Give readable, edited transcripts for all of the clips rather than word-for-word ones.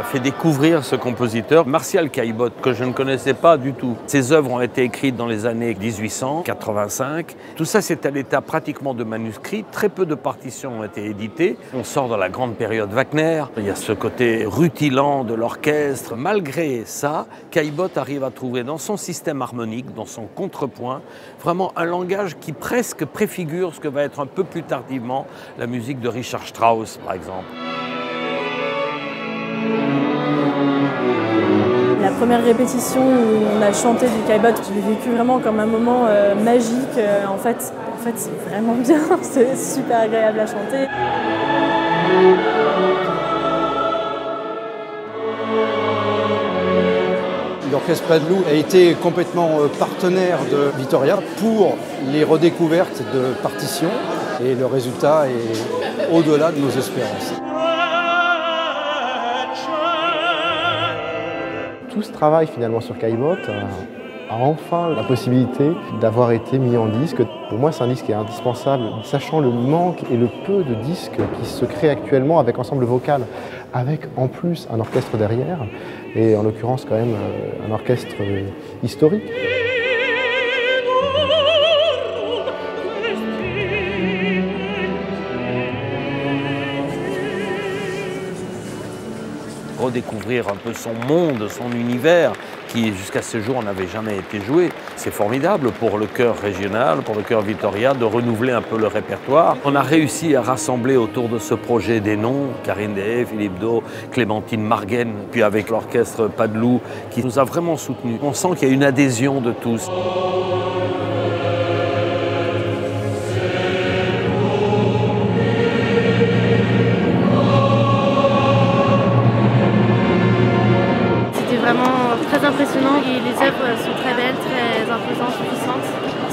m'a fait découvrir ce compositeur, Martial Caillebotte, que je ne connaissais pas du tout. Ses œuvres ont été écrites dans les années 1885. Tout ça, c'est à l'état pratiquement de manuscrit. Très peu de partitions ont été éditées. On sort dans la grande période Wagner. Il y a ce côté rutilant de l'orchestre. Malgré ça, Caillebotte arrive à trouver dans son système harmonique, dans son contrepoint, vraiment un langage qui presque préfigure ce que va être un peu plus tardivement la musique de Richard Strauss, par exemple. La première répétition où on a chanté du Caillebotte, je l'ai vécu vraiment comme un moment magique. En fait, c'est vraiment bien, c'est super agréable à chanter. L'orchestre Padoulou a été complètement partenaire de Vitoria pour les redécouvertes de partitions et le résultat est au-delà de nos espérances. Tout ce travail finalement sur Caillebotte a enfin la possibilité d'avoir été mis en disque. Pour moi, c'est un disque qui est indispensable, sachant le manque et le peu de disques qui se créent actuellement avec ensemble vocal, avec en plus un orchestre derrière, et en l'occurrence quand même un orchestre historique. Redécouvrir un peu son monde, son univers, qui jusqu'à ce jour n'avait jamais été joué. C'est formidable pour le chœur régional, pour le chœur Vitoria, de renouveler un peu le répertoire. On a réussi à rassembler autour de ce projet des noms, Karine Deshaies, Philippe Do, Clémentine Margaine, puis avec l'orchestre Padoulou, qui nous a vraiment soutenus. On sent qu'il y a une adhésion de tous. Très impressionnant et les œuvres sont très belles, très imposantes, puissantes.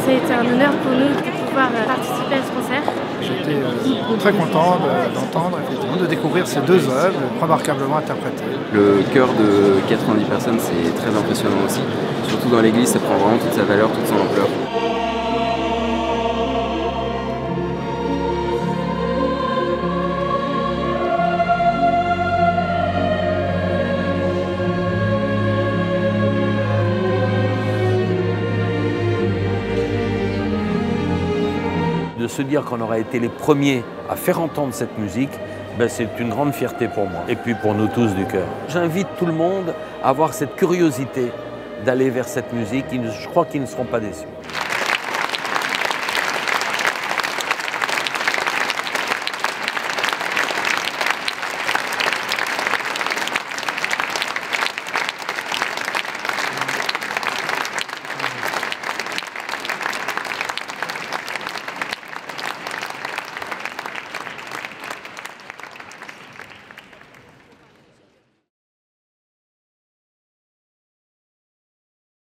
C'est un honneur pour nous de pouvoir participer à ce concert. J'étais très content d'entendre, de découvrir ces deux œuvres remarquablement interprétées. Le chœur de 90 personnes, c'est très impressionnant aussi. Surtout dans l'église, ça prend vraiment toute sa valeur, toute son ampleur. De se dire qu'on aura été les premiers à faire entendre cette musique, c'est une grande fierté pour moi et puis pour nous tous du chœur. J'invite tout le monde à avoir cette curiosité d'aller vers cette musique. Je crois qu'ils ne seront pas déçus.